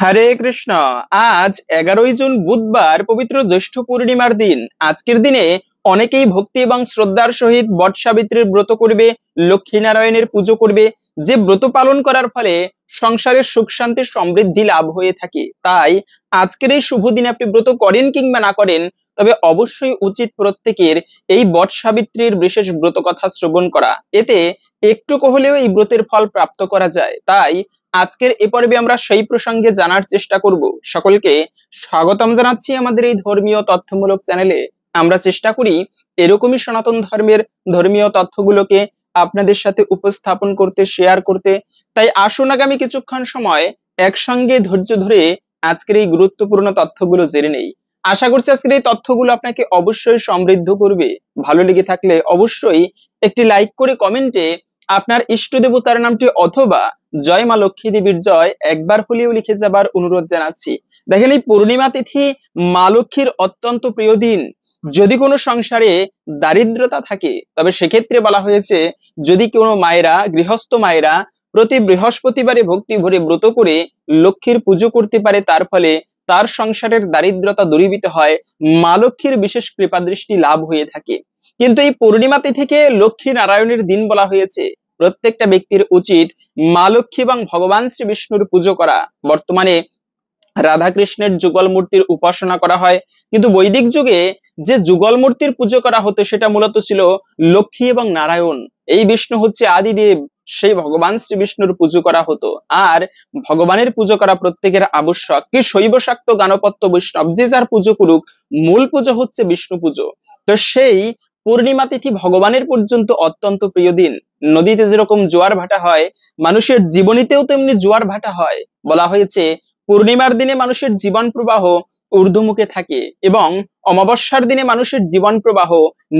হরে কৃষ্ণ। আজ 11ই জুন বুধবার, পবিত্র জ্যৈষ্ঠ পূর্ণিমার দিন। আজকের দিনে অনেকেই ভক্তি এবং শ্রদ্ধার সহিত বট সাবিত্রীর ব্রত করবে, লক্ষ্মী নারায়ণের পুজো করবে। যে ব্রত পালন করার ফলে সংসারের সুখ শান্তি সমৃদ্ধি লাভ হয়ে থাকে। তাই আজকের এই শুভ দিনে আপনি ব্রত করেন কিংবা না করেন, তবে অবশ্যই উচিত প্রত্যেকের এই বট সাবিত্রীর বিশেষ ব্রত কথা শ্রবণ করা। এতে একটুকু হলেও এই ব্রতের ফল প্রাপ্ত করা যায়। তাই আজকের এ পর্বে আমরা সেই প্রসঙ্গে জানার চেষ্টা করব। সকলকে স্বাগতম জানাচ্ছি আমাদের এই ধর্মীয় তথ্যমূলক চ্যানেলে। আমরা চেষ্টা করি এরকমই সনাতন ধর্মের ধর্মীয় তথ্যগুলোকে আপনাদের সাথে উপস্থাপন করতে, শেয়ার করতে। তাই আসুন আগামী কিছুক্ষণ সময় একসঙ্গে ধৈর্য ধরে আজকের এই গুরুত্বপূর্ণ তথ্যগুলো জেনে নেই। আশা করছি আজকের এই তথ্যগুলো আপনাকে অবশ্যই সমৃদ্ধ করবে। ভালো লেগে থাকলে অবশ্যই একটি লাইক করে কমেন্টে আপনার ইষ্ট দেবতার নামটি অথবা জয় মা লক্ষ্মী দেবীর জয় একবার হলেও লিখে যাবার অনুরোধ জানাচ্ছি। দেখেন, এই পূর্ণিমা তিথি মা লক্ষ্মীর অত্যন্ত প্রিয় দিন। যদি কোনো সংসারে দারিদ্রতা থাকে, তবে সেক্ষেত্রে বলা হয়েছে যদি কোনো মায়েরা, গৃহস্থ মায়েরা প্রতি বৃহস্পতিবারে ভক্তি ভরে ব্রত করে লক্ষ্মীর পুজো করতে পারে, তার ফলে তার সংসারের দারিদ্রতা দূরীভূত হয়, মা লক্ষ্মীর বিশেষ কৃপা দৃষ্টি লাভ হয়ে থাকে। কিন্তু এই পূর্ণিমা তিথিকে লক্ষ্মী নারায়ণের দিন বলা হয়েছে। প্রত্যেকটা ব্যক্তির উচিত মা লক্ষ্মী এবং ভগবান শ্রী বিষ্ণুর পুজো করা। বর্তমানে রাধা কৃষ্ণের যুগল মূর্তির উপাসনা করা হয়, কিন্তু বৈদিক যুগে যে যুগল মূর্তির পুজো করা হতো সেটা মূলত ছিল লক্ষ্মী এবং নারায়ণ। এই বিষ্ণু হচ্ছে আদিদেব, সেই ভগবান শ্রী বিষ্ণুর পুজো করা হতো। আর ভগবানের পুজো করা প্রত্যেকের আবশ্যক। কি শৈব শাক্ত গানপত্য বৈষ্ণব যে যার পুজো করুক, মূল পুজো হচ্ছে বিষ্ণু পুজো। তো সেই পূর্ণিমা তিথি ভগবানের পর্যন্ত অত্যন্ত প্রিয় দিন। নদীতে যেরকম জোয়ার ভাটা হয়, মানুষের জীবনীতেও তেমনি জোয়ার ভাটা হয়। বলা হয়েছে পূর্ণিমার দিনে মানুষের জীবন প্রবাহ ঊর্ধ্বমুখে থাকে এবং অমাবস্যার দিনে মানুষের জীবন প্রবাহ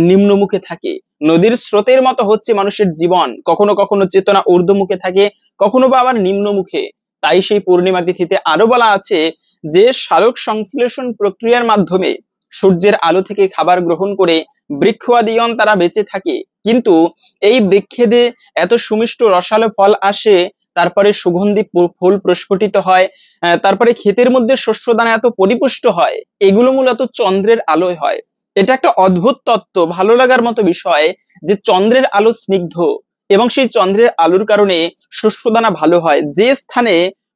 নিম্নমুখে থাকে। নদীর স্রোতের মতো হচ্ছে মানুষের জীবন, কখনো কখনো চেতনা ঊর্ধ্বমুখে থাকে, কখনো বা আবার নিম্নমুখে। তাই সেই পূর্ণিমা তিথিতে আরো বলা আছে যে সালোক সংশ্লেষণ প্রক্রিয়ার মাধ্যমে সূর্যের আলো থেকে খাবার গ্রহণ করে বৃক্ষাদিগণ তারা বেঁচে থাকে। কিন্তু এই বৃক্ষেদে এত সুমিষ্ট রসালো ফল আসে, তারপরে সুগন্ধি ফুল প্রস্ফুটিত হয়, তারপরে ক্ষেতের মধ্যে শস্যদানা এত পরিপুষ্ট হয়, এগুলো মূলত চন্দ্রের আলোয় হয়। এটা একটা অদ্ভুত তত্ত্ব, ভালো লাগার মতো বিষয় যে চন্দ্রের আলো স্নিগ্ধ এবং সেই চন্দ্রের আলোর কারণে শস্যদানা ভালো হয়। যে স্থানে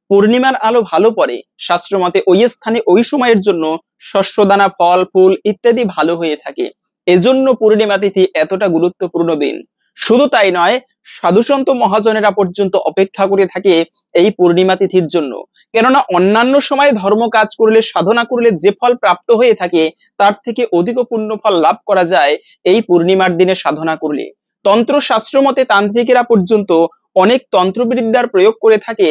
পূর্ণিমার আলো ভালো পড়ে, শাস্ত্র মতে ওই স্থানে ওই সময়ের জন্য শস্যদানা, ফল ফুল ইত্যাদি ভালো হয়ে থাকে। এজন্য পূর্ণিমা তিথি এতটা গুরুত্বপূর্ণ দিন। শুধু তাই নয়, সাধুসন্ত মহাজনেরা পর্যন্ত অপেক্ষা করে থাকে এই পূর্ণিমা তিথির জন্য। কেননা অন্যান্য সময় ধর্ম কাজ করলে, সাধনা করলে যে ফল প্রাপ্ত হয়ে থাকে, তার থেকে অধিক পুণ্য ফল লাভ করা যায় এই পূর্ণিমার দিনে সাধনা করলে। তন্ত্র শাস্ত্র মতে তান্ত্রিকেরা পর্যন্ত অনেক তন্ত্রবিদ্যার প্রয়োগ করে থাকে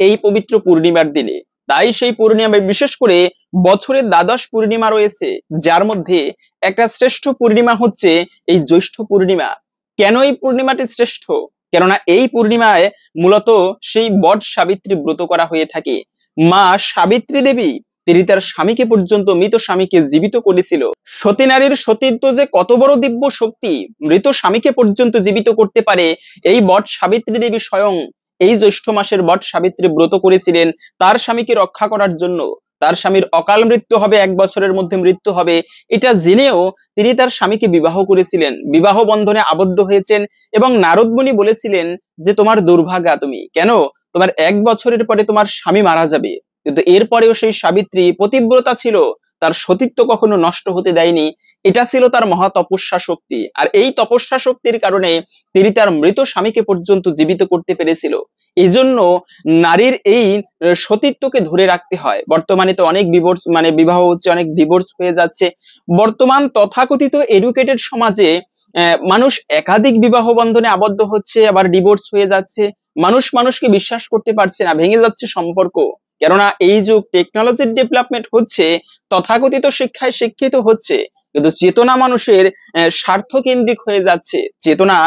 এই পবিত্র পূর্ণিমার দিনে। তাই সেই পূর্ণিমায় বিশেষ করে বছরের দ্বাদশ পূর্ণিমা রয়েছে, যার মধ্যে একটা শ্রেষ্ঠ পূর্ণিমা হচ্ছে এই জ্যৈষ্ঠ পূর্ণিমা। কেন এই পূর্ণিমাটি শ্রেষ্ঠ? কেননা এই পূর্ণিমায় মূলত সেই বট সাবিত্রী ব্রত করা হয়ে থাকে। মা সাবিত্রী দেবী তিনি তার স্বামীকে পর্যন্ত, মৃত স্বামীকে জীবিত করেছিল। সতী নারীর সতীত্ব যে কত বড় দিব্য শক্তি, মৃত স্বামীকে পর্যন্ত জীবিত করতে পারে এই বট সাবিত্রী দেবী স্বয়ং এই জ্যৈষ্ঠ মাসের বট সাবিত্রী ব্রত করেছিলেন তার স্বামীকে রক্ষা করার জন্য। তার স্বামীর অকাল মৃত্যু হবে, 1 বছরের মধ্যে মৃত্যু হবে, এটা জেনেও তিনি তার স্বামীকে বিবাহ করেছিলেন, বিবাহ বন্ধনে আবদ্ধ হয়েছেন। এবং নারদ মুনি বলেছিলেন যে তোমার দুর্ভাগা তুমি, কেন তোমার 1 বছরের পরে তোমার স্বামী মারা যাবে। কিন্তু এরপরেও সেই সাবিত্রী পতিব্রতা ছিল, তার সতীত্ব কখনো নষ্ট হতে দেয়নি। এটা ছিল তার মহা তপস্যা শক্তি। আর এই তপস্যা শক্তির কারণে তিনি তার মৃত স্বামীকে পর্যন্ত জীবিত করতে পেরেছিল। এই জন্য নারীর এই সতীত্বকে ধরে রাখতে হয়। বর্তমানে তো অনেক ডিভোর্স, মানে বিবাহ হচ্ছে, অনেক ডিভোর্স হয়ে যাচ্ছে। বর্তমান তথাকথিত এডুকেটেড সমাজে মানুষ একাধিক বিবাহ বন্ধনে আবদ্ধ হচ্ছে, আবার ডিভোর্স হয়ে যাচ্ছে। মানুষ মানুষকে বিশ্বাস করতে পারছে না, ভেঙে যাচ্ছে সম্পর্ক। কেননা এই যুগ টেকনোলজির ডেভেলপমেন্ট হচ্ছে, তথাকথিত শিক্ষায় শিক্ষিত হচ্ছে, কিন্তু চেতনা মানুষের স্বার্থ কেন্দ্রিক হয়ে যাচ্ছে, চেতনা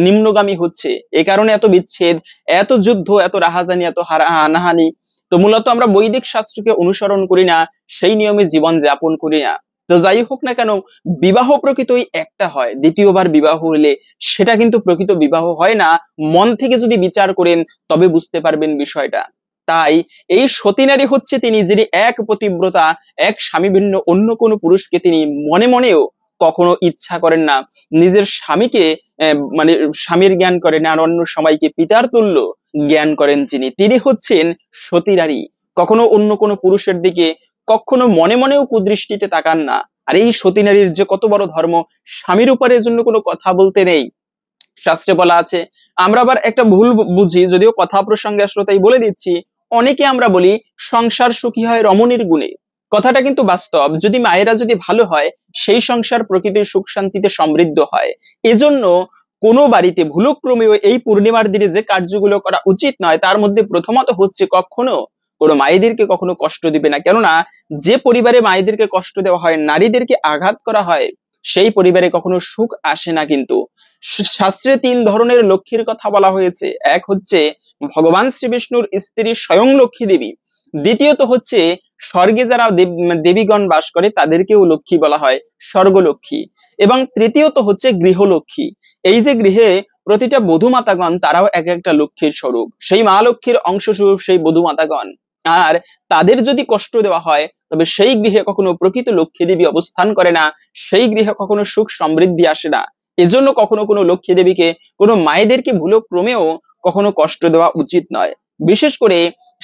নিম্নগামী হচ্ছে। এ কারণে এত বিচ্ছেদ, এত যুদ্ধ, এত রাহাজানি, এত হানাহানি। তো মূলত আমরা বৈদিক শাস্ত্রকে অনুসরণ করি না, সেই নিয়মে জীবন যাপন করি না। তো যাই হোক না কেন, বিবাহ প্রকৃতই একটা হয়, দ্বিতীয়বার বিবাহ হলে সেটা কিন্তু প্রকৃত বিবাহ হয় না। মন থেকে যদি বিচার করেন তবে বুঝতে পারবেন বিষয়টা। তাই এই সতী নারী হচ্ছে তিনি, যিনি এক পতিব্রতা, এক স্বামী ভিন্ন অন্য কোনো পুরুষকে তিনি মনে মনেও কখনো ইচ্ছা করেন না। নিজের স্বামীকে মানে স্বামীর জ্ঞান করেন, আর অন্য সবাইকে পিতার তুল্য জ্ঞান করেন যিনি, তিনি হচ্ছেন সতী নারী। কখনো অন্য কোনো পুরুষের দিকে কখনো মনে মনেও কুদৃষ্টিতে তাকান না। আর এই সতী নারীর যে কত বড় ধর্ম, স্বামীর উপরে জন্য কোনো কথা বলতে নেই, শাস্ত্রে বলা আছে। আমরা আবার একটা ভুল বুঝি, যদিও কথা প্রসঙ্গে আসলে তাই বলে দিচ্ছি, অনেকে আমরা বলি সংসার সুখী হয় রমণীর গুণে। কথাটা কিন্তু বাস্তব। যদি মায়েরা যদি ভালো হয়, সেই সংসার প্রকৃতির সুখ শান্তিতে সমৃদ্ধ হয়। এজন্য কোনো বাড়িতে ভুলক্রমেও এই পূর্ণিমার দিনে যে কার্যগুলো করা উচিত নয়, তার মধ্যে প্রথমত হচ্ছে কখনো কোনো মায়েদেরকে কখনো কষ্ট দিবে না। কেননা যে পরিবারে মায়েদেরকে কষ্ট দেওয়া হয়, নারীদেরকে আঘাত করা হয়, সেই পরিবারে কখনো সুখ আসে না। কিন্তু শাস্ত্রে তিন ধরনের লক্ষ্মীর কথা বলা হয়েছে। এক হচ্ছে ভগবান শ্রী বিষ্ণুর স্ত্রী স্বয়ং লক্ষ্মী দেবী। দ্বিতীয়ত হচ্ছে স্বর্গে যারা দেবীগণ বাস করে তাদেরকেও লক্ষ্মী বলা হয়, স্বর্গলক্ষ্মী। এবং তৃতীয়ত হচ্ছে গৃহলক্ষ্মী। এই যে গৃহে প্রতিটা বধূমাতাগণ, তারাও এক একটা লক্ষ্মীর স্বরূপ, সেই মা লক্ষ্মীর অংশস্বরূপ সেই বধূমাতাগণ। আর তাদের যদি কষ্ট দেওয়া হয়, তবে সেই গৃহে কখনো প্রকৃত লক্ষ্মী দেবী অবস্থান করে না, সেই গৃহে কখনো সুখ সমৃদ্ধি আসে না। এজন্য কখনো কোনো লক্ষ্মী দেবীকে, কোনো মায়েদেরকে ভুলক্রমেও কখনো কষ্ট দেওয়া উচিত নয়। বিশেষ করে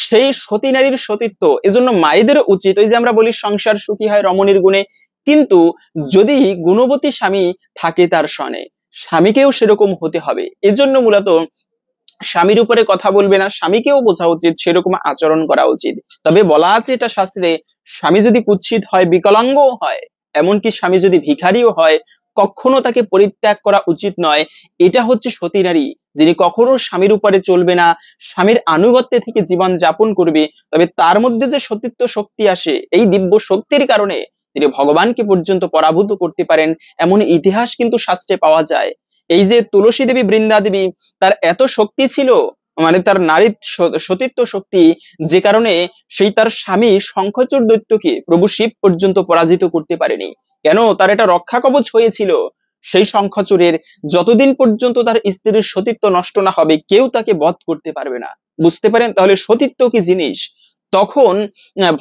সেই সতী নারীর সতীত্ব, এজন্য মায়েদের উচিত, ওই যে আমরা বলি সংসার সুখী হয় রমণীর গুণে, কিন্তু যদি গুণবতী স্বামী থাকে তার সনে, স্বামীকেও সেরকম হতে হবে। এজন্য মূলত স্বামীর উপরে কথা বলবে না, স্বামীকেও বোঝা উচিত, সেরকম আচরণ করা উচিত। তবে বলা আছে এটা শাস্ত্রে, স্বামী যদি কুৎসিত হয়, বিকলাঙ্গও হয়, এমনকি স্বামী যদি ভিখারিও হয়, কখনো তাকে পরিত্যাগ করা উচিত নয়। এটা হচ্ছে সতী নারী, যিনি কখনো স্বামীর উপরে চলবে না, স্বামীর আনুগত্যে থেকে জীবন যাপন করবে। তবে তার মধ্যে যে সতীত্ব শক্তি আসে, এই দিব্য শক্তির কারণে তিনি ভগবানকে পর্যন্ত পরাভূত করতে পারেন, এমন ইতিহাস কিন্তু শাস্ত্রে পাওয়া যায়। এই যে তুলসী দেবী, বৃন্দা দেবী, তার এত শক্তি ছিল, মানে তার নারীর সতীত্ব শক্তি, যে কারণে সেই তার স্বামী শঙ্খচূড় দৈত্যকে প্রভু শিব পর্যন্ত পরাজিত করতে পারেনি। কেন? তার এটা রক্ষা কবচ হয়েছিল। সেই শঙ্খচূড়ের যতদিন পর্যন্ত তার স্ত্রীর সতীত্ব নষ্ট না হবে, কেউ তাকে বধ করতে পারবে না। বুঝতে পারেন তাহলে সতীত্ব কি জিনিস? তখন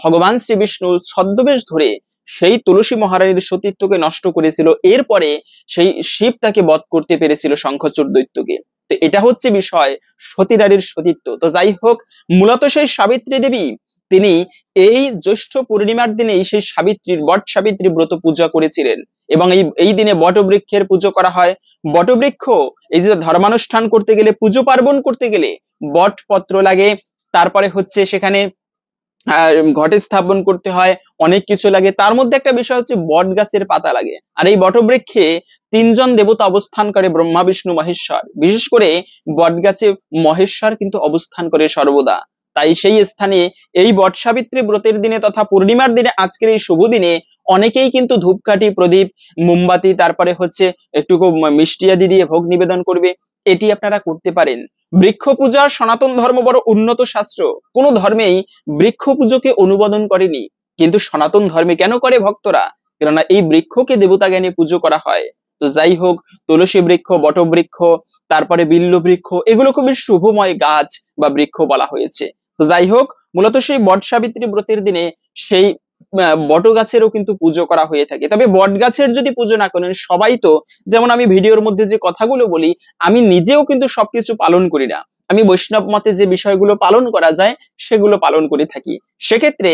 ভগবান শ্রী বিষ্ণু ছদ্মবেশ ধরে সেই তুলসী মহারানীর সতীত্বকে নষ্ট করেছিল। এরপরে সেই শিব তাকে বধ করতে পেরেছিল শঙ্খচূড় দৈত্যকে। তো এটা হচ্ছে বিষয়, সতী নারীর সতীত্ব। তো যাই হোক, মূলত সেই সাবিত্রী দেবী, তিনি এই জ্যৈষ্ঠ পূর্ণিমার দিনেই সেই সাবিত্রীর, বট সাবিত্রী ব্রত পূজা করেছিলেন। এবং এই দিনে বটবৃক্ষের পুজো করা হয়। বটবৃক্ষ, এই যে ধর্মানুষ্ঠান করতে গেলে, পুজো পার্বণ করতে গেলে বট পত্র লাগে, তারপরে হচ্ছে সেখানে ঘটে স্থাপন করতে হয়, অনেক কিছু লাগে। তার মধ্যে একটা বিষয় হচ্ছে বট গাছের পাতা লাগে। আর এই বটবৃক্ষে তিনজন দেবতা অবস্থান করে, ব্রহ্মা বিষ্ণু মহেশ্বর। বিশেষ করে বট গাছে মহেশ্বর কিন্তু অবস্থান করে সর্বদা। তাই সেই স্থানে এই বট সাবিত্রী ব্রতের দিনে তথা পূর্ণিমার দিনে, আজকের এই শুভ দিনে, অনেকেই কিন্তু ধূপকাঠি, প্রদীপ, মোমবাতি, তারপরে হচ্ছে একটুকু মিষ্টি আদি দিয়ে ভোগ নিবেদন করবে। এটি আপনারা করতে পারেন। বৃক্ষ পূজা সনাতন ধর্ম বড় উন্নত শাস্ত্র, কোন ধর্মেই বৃক্ষ পুজোকে অনুমোদন করেনি। কিন্তু সনাতন ধর্মে কেন করে ভক্তরা? কেননা এই বৃক্ষকে দেবতা জ্ঞানে পুজো করা হয়। তো যাই হোক, তুলসী বৃক্ষ, বটবৃক্ষ, তারপরে বিল্ল বৃক্ষ, এগুলো খুবই শুভময় গাছ বা বৃক্ষ বলা হয়েছে। তো যাই হোক, মূলত সেই বট সাবিত্রী ব্রতের দিনে সেই বট গাছেরও কিন্তু পুজো করা হয়ে থাকে। তবে বট গাছের যদি পুজো না করেন, সবাই তো, যেমন আমি ভিডিওর মধ্যে যে কথাগুলো বলি, আমি নিজেও কিন্তু সবকিছু পালন করি না। আমি বৈষ্ণব মতে যে বিষয়গুলো পালন করা যায়, সেগুলো পালন করে থাকি। সেক্ষেত্রে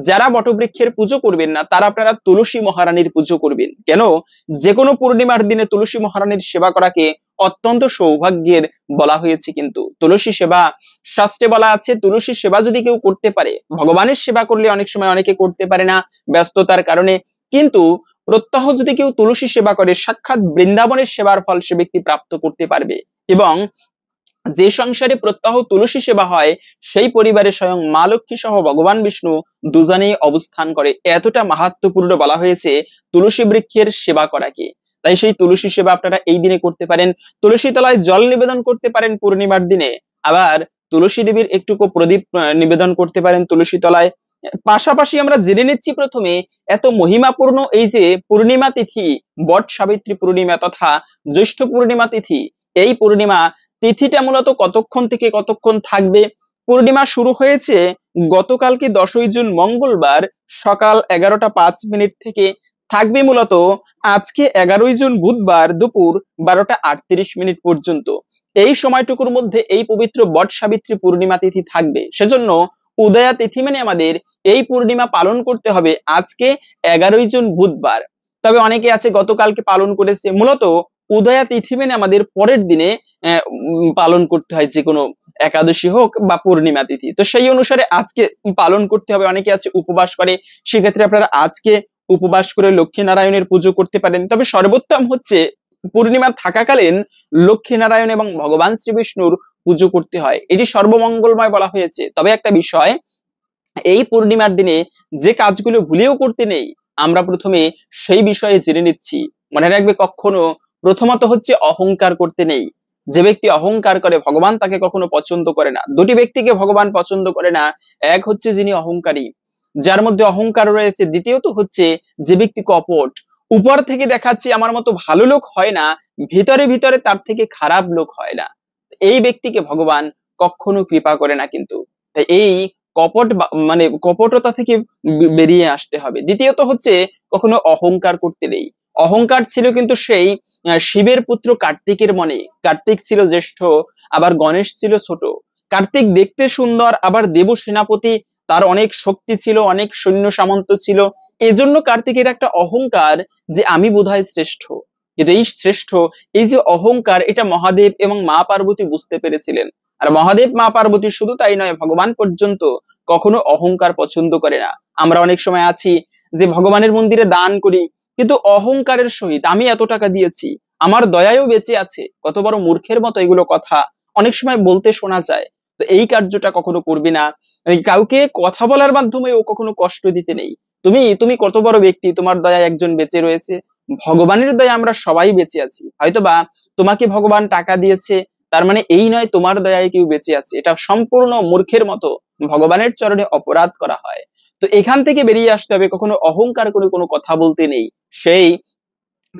যারা বটবৃক্ষের পুজো করবেন না, তারা আপনারা তুলসী মহারানীর পুজো করবেন। কেন? যে কোনো পূর্ণিমার দিনে তুলসী মহারানীর সেবা করাকে অত্যন্ত সৌভাগ্যের বলা হয়েছে। কিন্তু তুলসী সেবা, শাস্ত্রে বলা আছে, তুলসী সেবা যদি কেউ করতে পারে, ভগবানের সেবা করলে অনেক সময় অনেকে করতে পারে না ব্যস্ততার কারণে, কিন্তু প্রত্যহ যদি কেউ তুলসী সেবা করে, সাক্ষাৎ বৃন্দাবনের সেবার ফল সে ব্যক্তি প্রাপ্ত করতে পারবে। এবং যে সংসারে প্রত্যহ তুলসী সেবা হয়, সেই পরিবারে স্বয়ং মা লক্ষ্মী সহ ভগবান বিষ্ণু দুজনেই অবস্থান করে। এতটা মাহাত্ম্যপূর্ণ বলা হয়েছে তুলসী বৃক্ষের সেবা করাকে। তাই সেই তুলসী সেবা আপনারা এই দিনে করতে পারেন। তুলসী তলায় জল নিবেদন করতে পারেন পূর্ণিমার দিনে। আবার তুলসী দেবীর একটুকু প্রদীপ নিবেদন করতে পারেন তুলসী তলায়। পাশাপাশি আমরা জেনে নিচ্ছি প্রথমে, এত মহিমাপূর্ণ এই যে পূর্ণিমা তিথি, বট সাবিত্রী পূর্ণিমা তথা জ্যৈষ্ঠ পূর্ণিমা তিথি, এই পূর্ণিমা তিথিটা মূলত কতক্ষণ থেকে কতক্ষণ থাকবে, পূর্ণিমা শুরু হয়েছে গতকালকে 10ই জুন মঙ্গলবার সকাল 11টা 5 মিনিট থেকে, থাকবে মূলত আজকে 11ই জুন বুধবার দুপুর 12টা 38 মিনিট পর্যন্ত। এই সময়টুকুর মধ্যে এই পবিত্র বট সাবিত্রী পূর্ণিমা তিথি থাকবে। সেজন্য উদয়া তিথি মানে আমাদের এই পূর্ণিমা পালন করতে হবে আজকে 11ই জুন বুধবার। তবে অনেকে আছে গতকালকে পালন করেছে, মূলত উদয়া তিথি মানে আমাদের পরের দিনে পালন করতে হয়, যে কোনো একাদশী হোক বা পূর্ণিমা তিথি। তো সেই অনুসারে আজকে পালন করতে হবে। অনেকে আছে উপবাস করে, সেক্ষেত্রে আপনারা আজকে উপবাস করে লক্ষ্মী নারায়ণের পুজো করতে পারেন। তবে সর্বোত্তম হচ্ছে পূর্ণিমা থাকাকালীন লক্ষ্মী নারায়ণ এবং ভগবান শ্রী বিষ্ণুর পুজো করতে হয়, এটি সর্বমঙ্গলময় বলা হয়েছে। তবে একটা বিষয়, এই পূর্ণিমার দিনে যে কাজগুলো ভুলেও করতে নেই, আমরা প্রথমে সেই বিষয়ে জেনে নিচ্ছি। মনে রাখবে, কখনো প্রথমত হচ্ছে অহংকার করতে নেই। যে ব্যক্তি অহংকার করে ভগবান তাকে কখনো পছন্দ করে না। দুটি ব্যক্তিকে ভগবান পছন্দ করে না, এক হচ্ছে যিনি অহংকারী, যার মধ্যে অহংকার রয়েছে। দ্বিতীয়ত হচ্ছে যে ব্যক্তি কপট, উপর থেকে দেখাচ্ছে আমার মতো ভালো লোক হয় না, ভিতরে ভিতরে তার থেকে খারাপ লোক হয় না, এই ব্যক্তিকে ভগবান কখনো কৃপা করে না। কিন্তু এই কপট মানে কপটতা থেকে বেরিয়ে আসতে হবে। দ্বিতীয়ত হচ্ছে কখনো অহংকার করতে নেই। অহংকার ছিল কিন্তু সেই শিবের পুত্র কার্তিকের মনে। কার্তিক ছিল জ্যেষ্ঠ, আবার গণেশ ছিল ছোট। কার্তিক দেখতে সুন্দর, আবার দেব সেনাপতি, তার অনেক শক্তি ছিল, অনেক সৈন্য সামন্ত ছিল। এজন্য কার্তিকের একটা অহংকার যে আমি বোধহয় শ্রেষ্ঠ। কিন্তু এই শ্রেষ্ঠ, এই যে অহংকার, এটা মহাদেব এবং মা পার্বতী বুঝতে পেরেছিলেন। আর মহাদেব মা পার্বতী শুধু তাই নয়, ভগবান পর্যন্ত কখনো অহংকার পছন্দ করে না। আমরা অনেক সময় আছি যে ভগবানের মন্দিরে দান করি, কিন্তু অহংকারের সহিত আমি এত টাকা দিয়েছি, আমার দয়ায়ও বেঁচে আছে, কত বড় মূর্খের মতো এগুলো কথা অনেক সময় বলতে শোনা যায়। তো এই কার্যটা কখনো করবি না। কাউকে কথা বলার মাধ্যমেও কখনো কষ্ট দিতে নেই। তুমি তুমি কত বড় ব্যক্তি, তোমার দয়ায় একজন বেঁচে রয়েছে, ভগবানের দয়ায় আমরা সবাই বেঁচে আছি। হয়তোবা তোমাকে ভগবান টাকা দিয়েছে, তার মানে এই নয় তোমার দয়ায় কেউ বেঁচে আছে। এটা সম্পূর্ণ মূর্খের মতো ভগবানের চরণে অপরাধ করা হয়। তো এখান থেকে বেরিয়ে আসতে হবে, কখনো অহংকার করে কোনো কথা বলতে নেই। সেই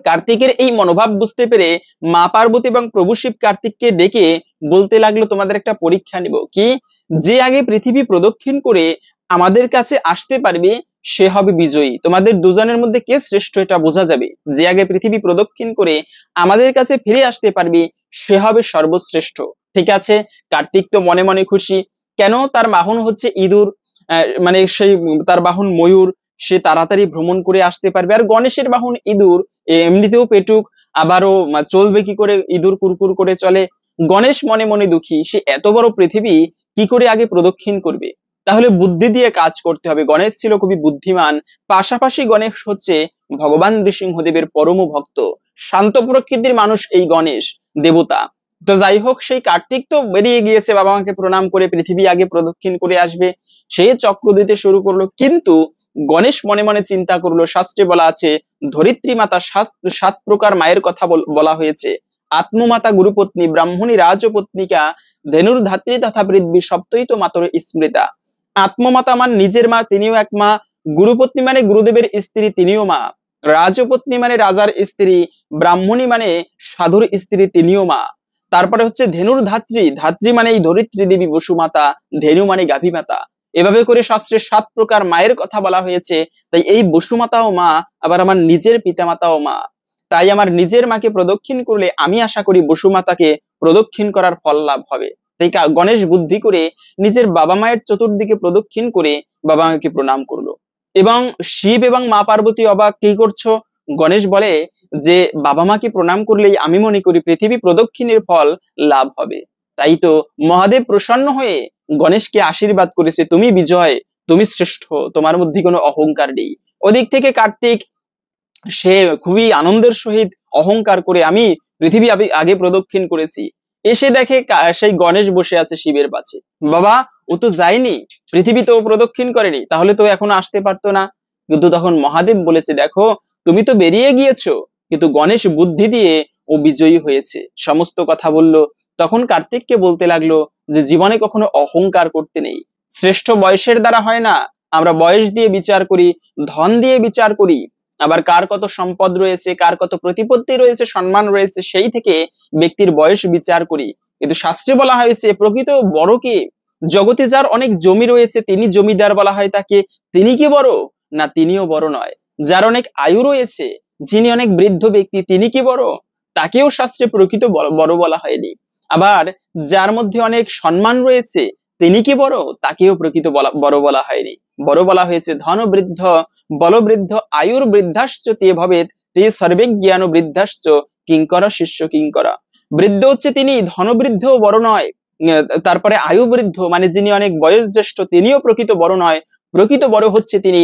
কার্তিকের এই মনোভাব বুঝতে পেরে মা পার্বতী এবং প্রভু শিব কার্তিককে ডেকে বলতে লাগলো, তোমাদের একটা পরীক্ষা নিব। কি? যে আগে পৃথিবী প্রদক্ষিণ করে আমাদের কাছে আসতে পারবে সে হবে বিজয়ী। তোমাদের দুজনের মধ্যে কে শ্রেষ্ঠ এটা বোঝা যাবে। যে আগে পৃথিবী প্রদক্ষিণ করে আমাদের কাছে ফিরে আসতে পারবে সে হবে সর্বশ্রেষ্ঠ। ঠিক আছে, কার্তিক তো মনে মনে খুশি। কেন? তার বাহন হচ্ছে ইঁদুর, মানে সেই তার বাহন ময়ূর, সে তাড়াতাড়ি ভ্রমণ করে আসতে পারবে। আর গণেশের বাহন ইঁদুর, এমনিতেও পেটুক, আবারও চলবে কি করে, ইঁদুর কুরকুর করে চলে। গণেশ মনে মনে দুঃখী, সে এত বড় পৃথিবী কি করে আগে প্রদক্ষিণ করবে। তাহলে বুদ্ধি দিয়ে কাজ করতে হবে। গণেশ ছিল খুবই বুদ্ধিমান, পাশাপাশি গণেশ হচ্ছে ভগবান নৃসিংহদেবের পরম ভক্ত, শান্ত প্রকৃতির মানুষ এই গণেশ দেবতা। তো যাই হোক, সেই কার্তিক তো বেরিয়ে গিয়েছে বাবা মাকে প্রণাম করে, পৃথিবী আগে প্রদক্ষিণ করে আসবে, সে চক্র দিতে শুরু করলো। কিন্তু গণেশ মনে মনে চিন্তা করলো, শাস্ত্রে বলা আছে ধরিত্রী মাতা 7 প্রকার মায়ের কথা বলা হয়েছে। আত্মমাতা গুরুপত্নী, ব্রাহ্মণী রাজপত্নিকা, ধেনুর্ধাত্রী তথা পৃথ্বী সপ্তই তো মাতর স্মৃতা। আত্মমাতা মান নিজের মা, তিনিও এক মা। গুরুপত্নী মানে গুরুদেবের স্ত্রী, তিনিও মা। রাজপত্নী মানে রাজার স্ত্রী। ব্রাহ্মণী মানে সাধুর স্ত্রী, তিনিও মা। তারপরে হচ্ছে ধেনুর ধাত্রী, ধাত্রী মানে এই ধরিত্রী দেবী বসুমাতা, ধেনু মানে গাভী মাতা। এভাবে করে শাস্ত্রের 7 প্রকার মায়ের কথা বলা হয়েছে। তাই এই বসুমাতাও মা, আবার আমার নিজের পিতামাতাও মা। তাই আমার নিজের মাকে প্রদক্ষিণ করলে আমি আশা করি বসুমাতাকে প্রদক্ষিণ করার ফল লাভ হবে। তাই গণেশ বুদ্ধি করে নিজের বাবা মায়ের চতুর্দিকে প্রদক্ষিণ করে বাবা মাকে প্রণাম করলো। এবং শিব এবং মা পার্বতী অবাক, কি করছো? গণেশ বলে যে বাবা মাকে প্রণাম করলেই আমি মনে করি পৃথিবী প্রদক্ষিণের ফল লাভ হবে। তাই তো মহাদেব প্রসন্ন হয়ে গণেশকে আশীর্বাদ করেছে, তুমি বিজয়, তুমি শ্রেষ্ঠ, তোমার মধ্যে কোনো অহংকার নেই। ওদিক থেকে কার্তিক সে খুবই আনন্দের সহিত অহংকার করে আমি পৃথিবী আগে প্রদক্ষিণ করেছি, এসে দেখে সেই গণেশ বসে আছে শিবের পাশে। বাবা, ও তো যায়নি, পৃথিবী তো প্রদক্ষিণ করেনি, তাহলে তো এখনো আসতে পারতো না। কিন্তু তখন মহাদেব বলেছে, দেখো তুমি তো বেরিয়ে গিয়েছো, কিন্তু গণেশ বুদ্ধি দিয়ে ও বিজয়ী হয়েছে। সমস্ত কথা বলল। তখন কার্তিককে বলতে লাগলো যে জীবনে কখনো অহংকার করতে নেই। শ্রেষ্ঠ বয়সের দ্বারা হয় না, আমরা বয়স দিয়ে বিচার করি, ধন দিয়ে বিচার করি, আবার কার কত সম্পদ রয়েছে, কার কত প্রতিপত্তি রয়েছে, সম্মান রয়েছে, সেই থেকে ব্যক্তির বয়স বিচার করি। কিন্তু শাস্ত্রে বলা হয়েছে প্রকৃত বড় কে, জগতে যার অনেক জমি রয়েছে তিনি জমিদার বলা হয় তাকে, তিনি কি বড়? না, তিনিও বড় নয়। যার অনেক আয়ু রয়েছে, যিনি অনেক বৃদ্ধ ব্যক্তি, তিনি কি বড়? তাকেও শাস্ত্রে প্রকৃত বড় বলা হয়নি। আবার যার মধ্যে অনেক সম্মান রয়েছে, তিনি কি বড়? তাকেও প্রকৃত বড় বলা হয়নি। বড় বলা হয়েছে ধন বৃদ্ধ বলবৃদ্ধ আয়ুর বৃদ্ধাশ্চ তে ভবেত তে সর্বে জ্ঞান বৃদ্ধাশ্চ কিঙ্করা শিষ্য কিঙ্করা। বৃদ্ধ হচ্ছে তিনি, ধনবৃদ্ধ বড় নয়। তারপরে আয়ু বৃদ্ধ মানে যিনি অনেক বয়োজ্যেষ্ঠ, তিনিও প্রকৃত বড় নয়। প্রকৃত বড় হচ্ছে তিনি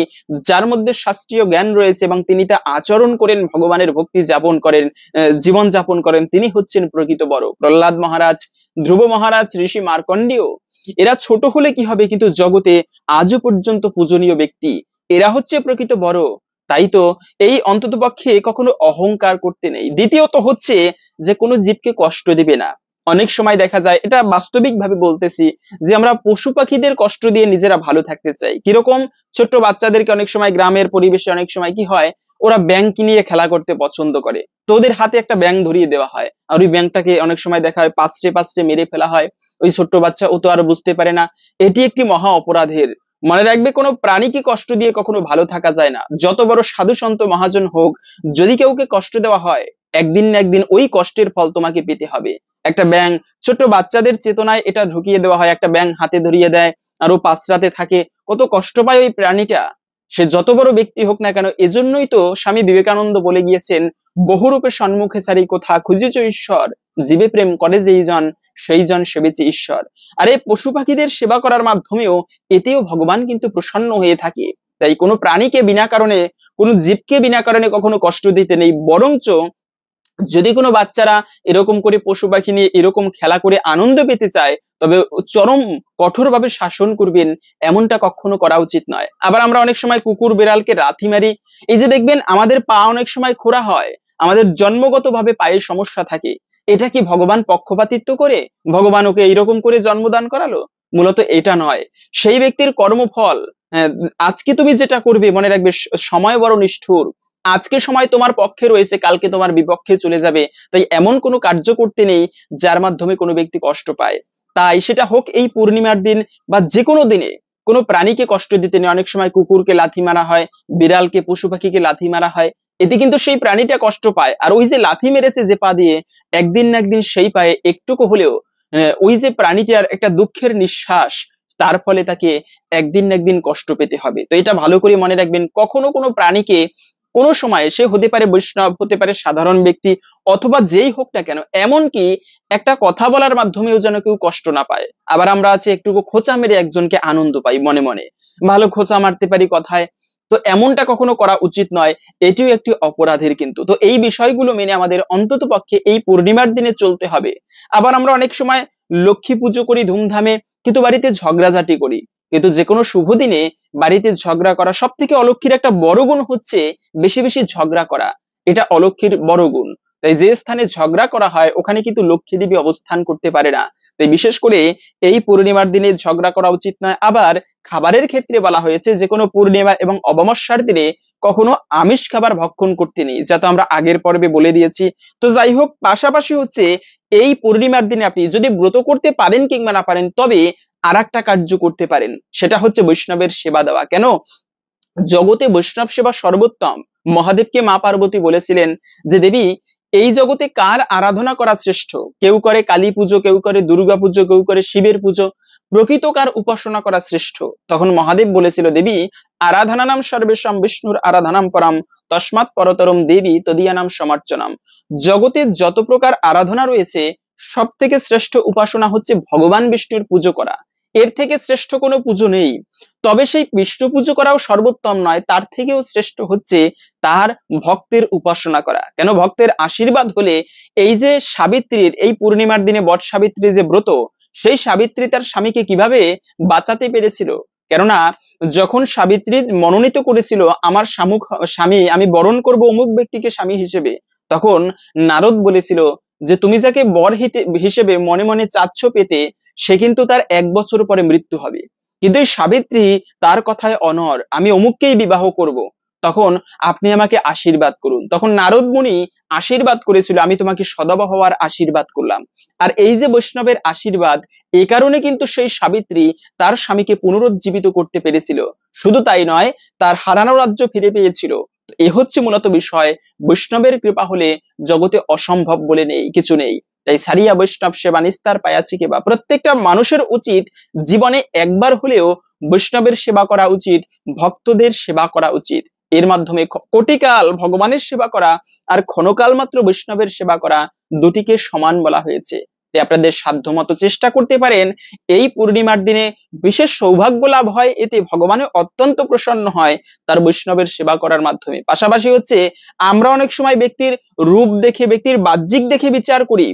যার মধ্যে শাস্ত্রীয় জ্ঞান রয়েছে এবং তিনি তা আচরণ করেন, ভগবানের ভক্তি যাপন করেন, জীবন যাপন করেন, তিনি হচ্ছেন প্রকৃত বড়। প্রহ্লাদ মহারাজ, ধ্রুব মহারাজ, ঋষি মার্কণ্ডেয়, এরা ছোট হলে কি হবে, কিন্তু জগতে আজও পর্যন্ত পূজনীয় ব্যক্তি, এরা হচ্ছে প্রকৃত বড়। তাই তো এই অন্তত পক্ষে কখনো অহংকার করতে নেই। দ্বিতীয়ত হচ্ছে যে কোনো জীবকে কষ্ট দিবে না। অনেক সময় দেখা যায়, এটা বাস্তবিক ভাবে বলতেছি, যে আমরা পশু পাখিদের কষ্ট দিয়ে নিজেরা ভালো থাকতে চাই। কিরকম? ছোট্ট বাচ্চাদেরকে অনেক সময় গ্রামের পরিবেশে অনেক সময় কি হয়, ওরা ব্যাঙ নিয়ে খেলা করতে পছন্দ করে, তো ওদের হাতে একটা ব্যাঙ ধরিয়ে দেওয়া হয়, আর ওই ব্যাঙটাকে অনেক সময় দেখা হয় পাঁচড়ে পাঁচড়ে মেরে ফেলা হয়। ওই ছোট্ট বাচ্চা ও তো আর বুঝতে পারে না, এটি একটি মহা অপরাধের। মনে রাখবে, কোনো প্রাণীকে কষ্ট দিয়ে কখনো ভালো থাকা যায় না। যত বড় সাধু সন্ত মহাজন হোক, যদি কাউকে কষ্ট দেওয়া হয়, একদিন না একদিন ওই কষ্টের ফল তোমাকে পেতে হবে। একটা ব্যাঙ, ছোট্ট বাচ্চাদের চেতনায় এটা ঢুকিয়ে দেওয়া হয়, একটা ব্যাঙ হাতে ধরিয়ে দেয় আর ও পাঁচড়াতে থাকে, কত কষ্ট পায় ওই প্রাণীটা, সে যত বড় ব্যক্তি হোক না কেন। এজন্যই তো স্বামী বিবেকানন্দ বলে গিয়েছেন, বহুরূপে সম্মুখে চারি কোথা খুঁজেছ ঈশ্বর, জীবে প্রেম করে যেই জন সেই জন সেবেছে ঈশ্বর। আর এই পশু পাখিদের সেবা করার মাধ্যমেও এতেও ভগবান কিন্তু প্রসন্ন হয়ে থাকে। তাই কোনো প্রাণীকে বিনা কারণে, কোনো জীবকে বিনা কারণে কখনো কষ্ট দিতে নেই। বরঞ্চ যদি কোনো বাচ্চারা এরকম করে পশু পাখি নিয়ে এরকম খেলা করে আনন্দ পেতে চায়, তবে চরম কঠোরভাবে শাসন করবেন, এমনটা কখনো করা উচিত নয়। আবার আমরা অনেক সময় কুকুর বিড়ালকে লাথি মারি। এই যে দেখবেন আমাদের পা অনেক সময় খোঁড়া হয়, আমাদের জন্মগতভাবে পায়ে সমস্যা থাকে, এটা কি ভগবান পক্ষপাতিত্ব করে ভগবান ওকে এইরকম করে জন্মদান করালো? মূলত এটা নয়, সেই ব্যক্তির কর্মফল। আজকে তুমি যেটা করবে, মনে রাখবে সময় বড় নিষ্ঠুর। আজকে সময় তোমার পক্ষে রয়েছে, কালকে তোমার বিপক্ষে চলে যাবে। তাই এমন কোনো কার্য করতে নেই যার মাধ্যমে কোনো ব্যক্তি কষ্ট পায়। তাই সেটা হোক এই পূর্ণিমার দিন বা যে কোনো দিনে, কোনো প্রাণীকে কষ্ট দিতে নেই। অনেক সময় কুকুরকে লাথি মারা হয়, বিড়ালকে, পশু পাখিকে লাথি মারা হয়, এতে কিন্তু সেই প্রাণীটা কষ্ট পায়। আর ওই যে লাথি মেরেছে যে পা দিয়ে, একদিন না একদিন সেই পায়ে একটুকু হলেও ওই যে প্রাণীটার একটা দুঃখের নিঃশ্বাস, তার ফলে তাকে একদিন না একদিন কষ্ট পেতে হবে। তো এটা ভালো করে মনে রাখবেন, কখনো কোনো প্রাণীকে কোন সময়, সে হতে পারে বৈষ্ণব, হতে পারে সাধারণ ব্যক্তি, অথবা যেই হোক না কেন, এমনকি একটা কথা বলার মাধ্যমেও যেন কেউ কষ্ট না পায়। আবার আমরা আছে একটুকু খোঁচা মেরে একজনকে আনন্দ পাই মনে মনে, ভালো খোঁচা মারতে পারি কথায়, তো এমনটা কখনো করা উচিত নয়। এটিও একটি অপরাধের কিন্তু। তো এই বিষয়গুলো মেনে আমাদের অন্তত পক্ষে এই পূর্ণিমার দিনে চলতে হবে। আবার আমরা অনেক সময় লক্ষ্মী পুজো করি ধুমধামে, কিন্তু বাড়িতে ঝগড়াঝাটি করি। কিন্তু যে কোনো শুভ দিনে বাড়িতে ঝগড়া করা, সব থেকে অলক্ষীর একটা বড় গুণ হচ্ছে বেশি বেশি ঝগড়া করা, এটা অলক্ষীর বড় গুণ। তাই যে স্থানে ঝগড়া করা হয় ওখানে কিন্তু লক্ষ্মী দেবী অবস্থান করতে পারে না। তাই বিশেষ করে এই পূর্ণিমার দিনে ঝগড়া করা উচিত নয়। আবার খাবারের ক্ষেত্রে বলা হয়েছে যে কোনো পূর্ণিমা এবং অমাবস্যার দিনে কখনো আমিষ খাবার ভক্ষণ করতে নেই, যা তো আমরা আগের পর্বে বলে দিয়েছি। তো যাই হোক, পাশাপাশি হচ্ছে এই পূর্ণিমার দিনে আপনি যদি ব্রত করতে পারেন কিংবা না পারেন, তবে আর একটা কার্য করতে পারেন, সেটা হচ্ছে বৈষ্ণবের সেবা দেওয়া। কেন? জগতে বৈষ্ণব সেবা সর্বোত্তম। মহাদেবকে মা পার্বতী বলেছিলেন যে দেবী, এই জগতে কার আরাধনা করা শ্রেষ্ঠ? কেউ করে কালী পুজো, কেউ করে দুর্গা পুজো, কেউ করে শিবের পুজো, প্রকৃত কার উপাসনা করা শ্রেষ্ঠ? তখন মহাদেব বলেছিল, দেবী, আরাধনানাম সর্বেশাম বিষ্ণুর আরাধনাম পরাম তস্মাৎ পরতরম দেবী তদীয়ানাম সমার্চনাম। জগতে যত প্রকার আরাধনা রয়েছে, সব থেকে শ্রেষ্ঠ উপাসনা হচ্ছে ভগবান বিষ্ণুর পুজো করা। এর থেকে শ্রেষ্ঠ কোনো পুজো নেই। তবে সেই বিষ্ণু পুজো করাও সর্বোত্তম নয়, তার থেকেও শ্রেষ্ঠ হচ্ছে তার ভক্তের উপাসনা করা। কেন? ভক্তের আশীর্বাদ হলে, এই যে সাবিত্রীর, এই পূর্ণিমার দিনে বট সাবিত্রীর যে ব্রত, সেই সাবিত্রী তার স্বামীকে কিভাবে বাঁচাতে পেরেছিল। কেননা যখন সাবিত্রী মনোনীত করেছিল, আমার স্বামী, আমি বরণ করব অমুক ব্যক্তিকে স্বামী হিসেবে, তখন নারদ বলেছিল যে তুমি যাকে বর হিসেবে মনে মনে চাচ্ছ পেতে, সে কিন্তু তার 1 বছর পরে মৃত্যু হবে। কিন্তু এই সাবিত্রী তার কথায় অনড়, আমি অমুককেই বিবাহ করব। তখন আপনি আমাকে আশীর্বাদ করুন। তখন নারদ মুনি আশীর্বাদ করেছিল, আমি তোমাকে সদাবা হওয়ার আশীর্বাদ করলাম। আর এই যে বৈষ্ণবের আশীর্বাদ, এই কারণে কিন্তু সেই সাবিত্রী তার স্বামীকে পুনরুজ্জীবিত করতে পেরেছিল। শুধু তাই নয়, তার হারানো রাজ্য ফিরে পেয়েছিল। এ হচ্ছে মূলত বিষয়। বৈষ্ণবের কৃপা হলে জগতে অসম্ভব বলে কিছু নেই। তাই সারিয়া বৈষ্ণব সেবা নিস্তার পায়াছি কেবা, প্রত্যেকটা মানুষের উচিত জীবনে একবার হলেও বৈষ্ণবের সেবা করা উচিত, ভক্তদের সেবা করা উচিত। এর মাধ্যমে কোটিকাল ভগবানের সেবা করা আর ক্ষণকাল মাত্র বৈষ্ণবের সেবা করা, দুটিকে সমান বলা হয়েছে। তাই আপনাদের সাধ্যমতো চেষ্টা করতে পারেন। এই পূর্ণিমার দিনে বিশেষ সৌভাগ্য লাভ হয়, এতে ভগবানের অত্যন্ত প্রসন্ন হয় তার বৈষ্ণবের সেবা করার মাধ্যমে। পাশাপাশি হচ্ছে আমরা অনেক সময় ব্যক্তির রূপ দেখে, ব্যক্তির বাহ্যিক দেখে বিচার করি।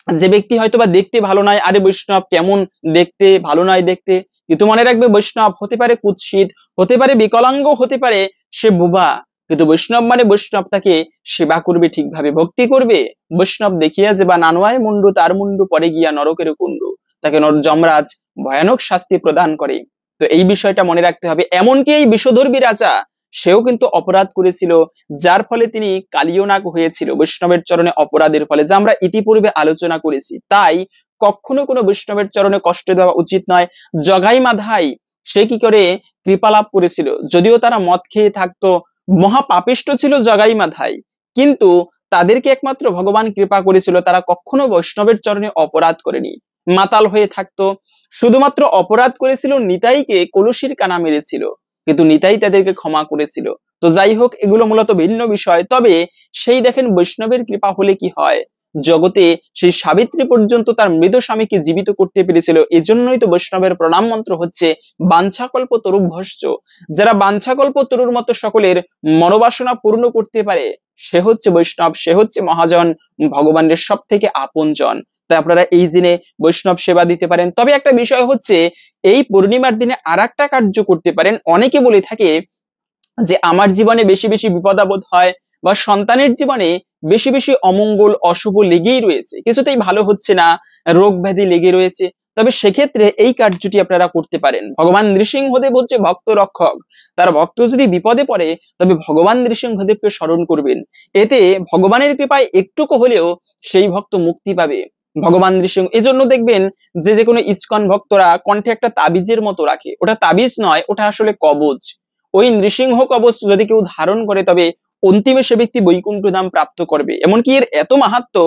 যে ব্যক্তি হয়তো বা দেখতে ভালো নয়, আরে বৈষ্ণব কেমন দেখতে, ভালো নয় দেখতে। কিন্তু মনে রাখবে, বৈষ্ণব হতে পারে কুৎসিত, হতে পারে বিকলাঙ্গ, হতে পারে সে বোবা, কিন্তু বৈষ্ণব মানে বৈষ্ণব তাকে সেবা করবে, ঠিকভাবে ভক্তি করবে। বৈষ্ণব দেখিয়া যে বা নানোয়ায় মুন্ডু, তার মুন্ডু পরে গিয়া নরকের কুণ্ডু, তাকে যমরাজ ভয়ানক শাস্তি প্রদান করে। তো এই বিষয়টা মনে রাখতে হবে। এমনকি এই বিষধর্মী রাজা, সেও কিন্তু অপরাধ করেছিল, যার ফলে তিনি কালিয়নাগ হয়েছিল বৈষ্ণবের চরণে অপরাধের ফলে, যা আমরা ইতিপূর্বে আলোচনা করেছি। তাই কখনো কোনো বৈষ্ণবের চরণে কষ্ট দেওয়া উচিত নয়। জগাই মাধাই সে কি করে কৃপা লাভ করেছিল? যদিও তারা মদ খেয়ে থাকতো, মহাপাপিষ্ট ছিল জগাই মাধাই, কিন্তু তাদেরকে একমাত্র ভগবান কৃপা করেছিল, তারা কখনো বৈষ্ণবের চরণে অপরাধ করেনি। মাতাল হয়ে থাকতো, শুধুমাত্র অপরাধ করেছিল নিতাইকে কলসির কানা মেরেছিল, কিন্তু নিতাই তাদেরকে ক্ষমা করেছিল। তো যাই হোক, এগুলো মূলত ভিন্ন বিষয়। তবে সেই দেখেন, বৈষ্ণবের কৃপা হলে কি হয়, জগতে সেই সাবিত্রী পর্যন্ত তার মৃত স্বামীকে জীবিত করতে পেরেছিল। এজন্যই তো বৈষ্ণবের প্রণাম মন্ত্র হচ্ছে বাঞ্ছাকল্প তরুভ্যশ্চ। যারা বাঞ্ছাকল্প তরুর মতো সকলের মনোবাসনা পূর্ণ করতে পারে, সে হচ্ছে বৈষ্ণব, সে হচ্ছে মহাজন, ভগবানের সব থেকে আপন জন। তাই আপনারা এই দিনে বৈষ্ণব সেবা দিতে পারেন। তবে একটা বিষয় হচ্ছে, এই পূর্ণিমার দিনে আর একটা কার্য করতে পারেন। অনেকে বলে থাকে যে আমার জীবনে বেশি বেশি বিপদ আপদ হয়, বা সন্তানের জীবনে বেশি বেশি অমঙ্গল অশুভ লেগেই রয়েছে, কিছুতেই ভালো হচ্ছে না, রোগ ব্যাধি লেগে রয়েছে। তবে সেক্ষেত্রে এই কার্যটি আপনারা করতে পারেন। ভগবান নৃসিংহদেব হচ্ছে ভক্ত রক্ষক। তার ভক্ত যদি বিপদে পড়ে, তবে ভগবান নৃসিংহদেবকে স্মরণ করবেন। এতে ভগবানের কৃপায় একটুকু হলেও সেই ভক্ত মুক্তি পাবে। ভগবান নৃসিংহ, এজন্য দেখবেন যে যে কোনো ইসকন ভক্তরা কণ্ঠে একটা তাবিজের মতো রাখে, ওটা তাবিজ নয়, ওটা আসলে কবচ। ওই নৃসিংহ কবচ যদি কেউ ধারণ করে, তবে অন্তিমে সে ব্যক্তি বৈকুণ্ঠ ধাম প্রাপ্ত করবে। এমনকি এর এত মাহাত্ম্য,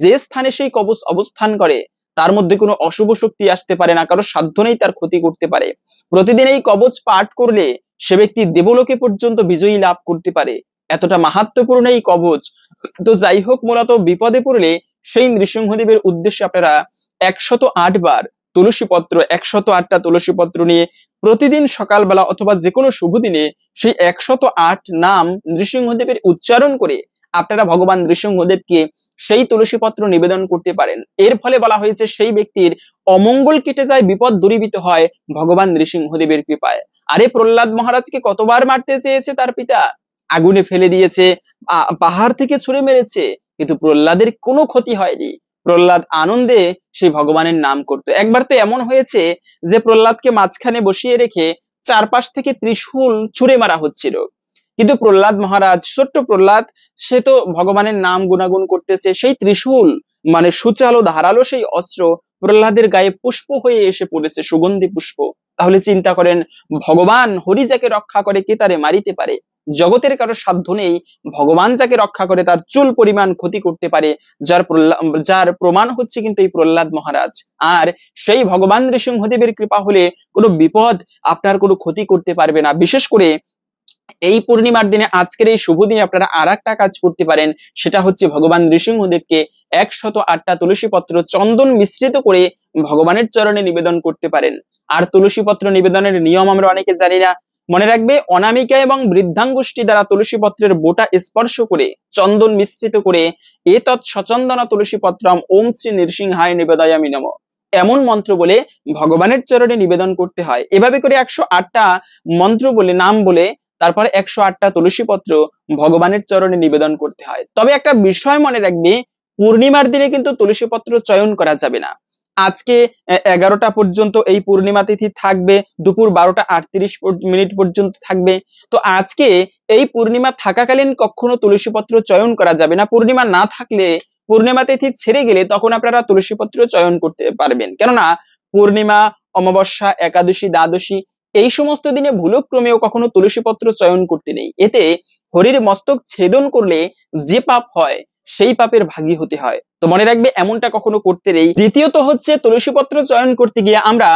যে স্থানে সেই কবচ অবস্থান করে তার মধ্যে কোনো অশুভ শক্তি আসতে পারে না, কারো সাধ্য নেই তার ক্ষতি করতে পারে। প্রতিদিন এই কবচ পাঠ করলে সে ব্যক্তি দেবলোকে পর্যন্ত বিজয়ী লাভ করতে পারে, এতটা মাহাত্ম্যপূর্ণ এই কবচ। তো যাই হোক, মূলত বিপদে পড়লে সেই নৃসিংহদেবের উদ্দেশ্যে আপনারা 108 বার তুলসী পত্র, 108টা তুলসী পত্র নিয়ে প্রতিদিন সকালবেলা অথবা যে কোনো শুভ দিনে সেই 108 নাম নৃসিংহদেবের উচ্চারণ করে আপনারা ভগবান নৃসিংহদেবকে সেই তুলসী পত্র নিবেদন করতে পারেন। এর ফলে বলা হয়েছে সেই ব্যক্তির অমঙ্গল কেটে যায়, বিপদ দূরীভূত হয় ভগবান নৃসিংহদেবের কৃপায়। আরে প্রহ্লাদ মহারাজকে কতবার মারতে চেয়েছে তার পিতা, আগুনে ফেলে দিয়েছে, পাহাড় থেকে ছুঁড়ে মেরেছে, কিন্তু প্রহ্লাদের কোনো ক্ষতি হয়নি। প্রহ্লাদ আনন্দে সেই ভগবানের নাম করতো। একবার তো এমন হয়েছে যে প্রহ্লাদকে মাঝখানে বসিয়ে রেখে চারপাশ থেকে ত্রিশূল ছুঁড়ে মারা হচ্ছিল, কিন্তু প্রহ্লাদ মহারাজ, ছোট্ট প্রহ্লাদ, সে তো ভগবানের নাম গুণাগুণ করতেছে, সেই ত্রিশূল মানে সুচালো ধারালো সেই অস্ত্র প্রহ্লাদের গায়ে পুষ্প হয়ে এসে পড়েছে, সুগন্ধি পুষ্প। তাহলে চিন্তা করেন, ভগবান হরি যাকে রক্ষা করে কে তারে মারিতে পারে? জগতের কারো সাধ্য নেই, ভগবান যাকে রক্ষা করে তার চুল পরিমাণ ক্ষতি করতে পারে। যার প্রমাণ হচ্ছে কিন্তু এই প্রহ্লাদ মহারাজ। আর সেই ভগবান নৃসিংহদেবের কৃপা হলে কোনো বিপদ আপনার কোনো ক্ষতি করতে পারবে না। বিশেষ করে এই পূর্ণিমার দিনে, আজকের এই শুভ দিনে আপনারা আর একটা কাজ করতে পারেন, সেটা হচ্ছে ভগবান নৃসিংহদেবকে 108টা তুলসী পত্র চন্দন মিশ্রিত করে ভগবানের চরণে নিবেদন করতে পারেন। আর তুলসী পত্র নিবেদনের নিয়ম আমরা অনেকে জানি না। মনে রাখবে, অনামিকা এবং বৃদ্ধাঙ্গুষ্ঠী দ্বারা তুলসী পত্রের বোটা স্পর্শ করে চন্দন মিশ্রিত করে এতৎ সচন্দনা তুলসী পত্রম ওম শ্রী নৃসিংহায় নিবেদয়ামি নমঃ এমন মন্ত্র বলে ভগবানের চরণে নিবেদন করতে হয়। এভাবে করে 108টা মন্ত্র বলে, নাম বলে, তারপরে 108টা তুলসী পত্র ভগবানের চরণে নিবেদন করতে হয়। তবে একটা বিষয় মনে রাখবে, পূর্ণিমার দিনে কিন্তু তুলসী পত্র চয়ন করা যাবে না। আজকে 11টা পর্যন্ত এই পূর্ণিমা তিথি থাকবে, দুপুর 12টা 38 পর্যন্ত থাকবে। তো আজকে এই পূর্ণিমা থাকাকালীন কখনো তুলসী পত্র চয়ন করা যাবে না। পূর্ণিমা না থাকলে, পূর্ণিমা তিথি ছেড়ে গেলে তখন আপনারা তুলসী পত্র চয়ন করতে পারবেন। কেননা পূর্ণিমা, অমাবস্যা, একাদশী, দ্বাদশী এই সমস্ত দিনে ভুলক্রমেও কখনো তুলসী পত্র চয়ন করতে নেই। এতে হরির মস্তক ছেদন করলে যে পাপ হয় সেই পাপের ভাগী হতে হয়। তো মনে রাখবে এমনটা কখনো করতে নেই। দ্বিতীয়ত হচ্ছে তুলসী পত্র চয়ন করতে গিয়ে আমরা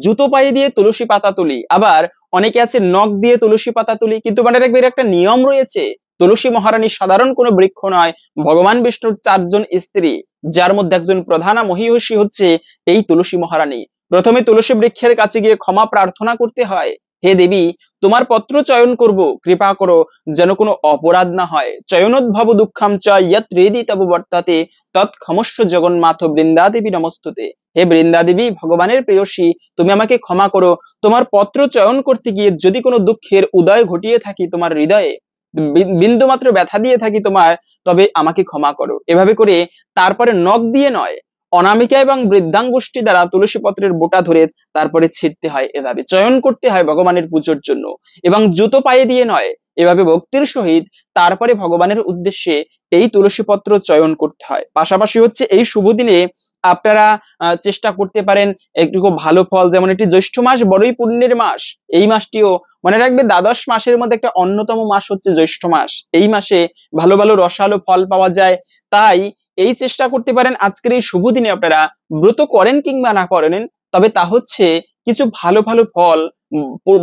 জুতো পায়ে দিয়ে তুলসী পাতা তুলি, আবার অনেকে আছে নখ দিয়ে তুলসী পাতা তুলি। কিন্তু মনে রাখবে এর একটা নিয়ম রয়েছে। তুলসী মহারানী সাধারণ কোনো বৃক্ষ নয়, ভগবান বিষ্ণুর 4জন স্ত্রী, যার মধ্যে একজন প্রধানা মহিষী হচ্ছে এই তুলসী মহারানী। প্রথমে তুলসী বৃক্ষের কাছে গিয়ে ক্ষমা প্রার্থনা করতে হয়, হে দেবী, তোমার পত্র চয়ন করব, কৃপা করো যেন কোনো অপরাধ না হয়। চয়নোদ্ভব দুঃখাম চ ইয়ৎ হৃদি তব বর্তাতে তৎ ক্ষমস্ব জগন্মাথ বৃন্দাদেবী নমস্তুতে। হে বৃন্দাদেবী, ভগবানের প্রেয়সী, তুমি আমাকে ক্ষমা করো। তোমার পত্র চয়ন করতে গিয়ে যদি কোনো দুঃখের উদয় ঘটিয়ে থাকি, তোমার হৃদয়ে বিন্দু মাত্র ব্যথা দিয়ে থাকি তোমার, তবে আমাকে ক্ষমা করো। এভাবে করে তারপরে নখ দিয়ে নয়, অনামিকা এবং বৃদ্ধাঙ্গুষ্ঠী দ্বারা তুলসী পত্রের বোটা ধরে তারপরে ছিটতে হয়। এভাবে চয়ন করতে হয় ভগবানের পুজোর জন্য, এবং জুতো পায়ে দিয়ে নয়, এভাবে ভক্তির সহিত তারপরে ভগবানের উদ্দেশ্যে এই তুলসী পত্র চয়ন করতে হয়। পাশাপাশি হচ্ছে এই শুভ দিনে আপনারা চেষ্টা করতে পারেন একটু ভালো ফল, যেমন এটি জ্যৈষ্ঠ মাস বড়ই পুণ্যের মাস। এই মাসটিও মনে রাখবে দ্বাদশ মাসের মধ্যে একটা অন্যতম মাস হচ্ছে জ্যৈষ্ঠ মাস। এই মাসে ভালো ভালো রসালো ফল পাওয়া যায়। তাই এই চেষ্টা করতে পারেন আজকের এই শুভ দিনে আপনারা ব্রত করেন কিংবা না করেন, তবে তা হচ্ছে কিছু ভালো ভালো ফল